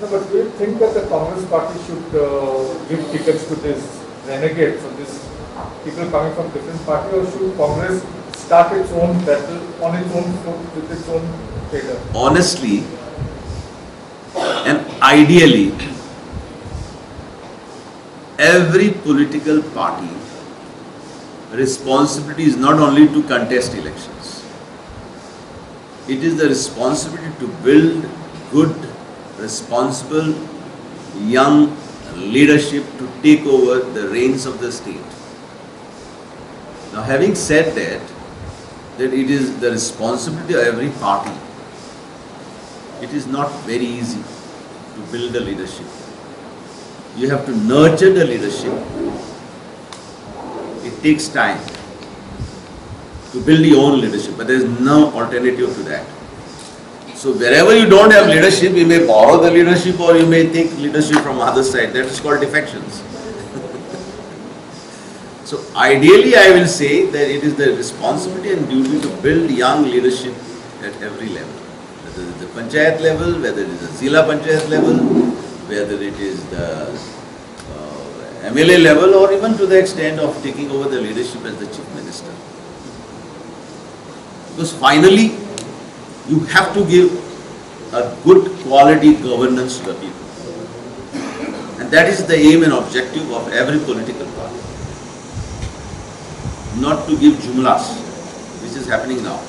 No, but do you think that the Congress party should give tickets to these renegades, so these people coming from different party, or should Congress start its own battle on its own foot with its own cadre? Honestly and ideally, every political party responsibility is not only to contest elections. It is the responsibility to build good, responsible, young leadership to take over the reins of the state. Now, having said that it is the responsibility of every party, it is not very easy to build a leadership. You have to nurture the leadership. It takes time to build your own leadership, but there is no alternative to that. So wherever you don't have leadership, you may borrow the leadership or you may take leadership from other side. That is called defections. So ideally, I will say that it is the responsibility and duty to build young leadership at every level. Whether it is the panchayat level, whether it is the Zila panchayat level, whether it is the MLA level, or even to the extent of taking over the leadership as the chief minister. Because finally, you have to give a good quality governance to the people. And that is the aim and objective of every political party. Not to give jumlas, which is happening now.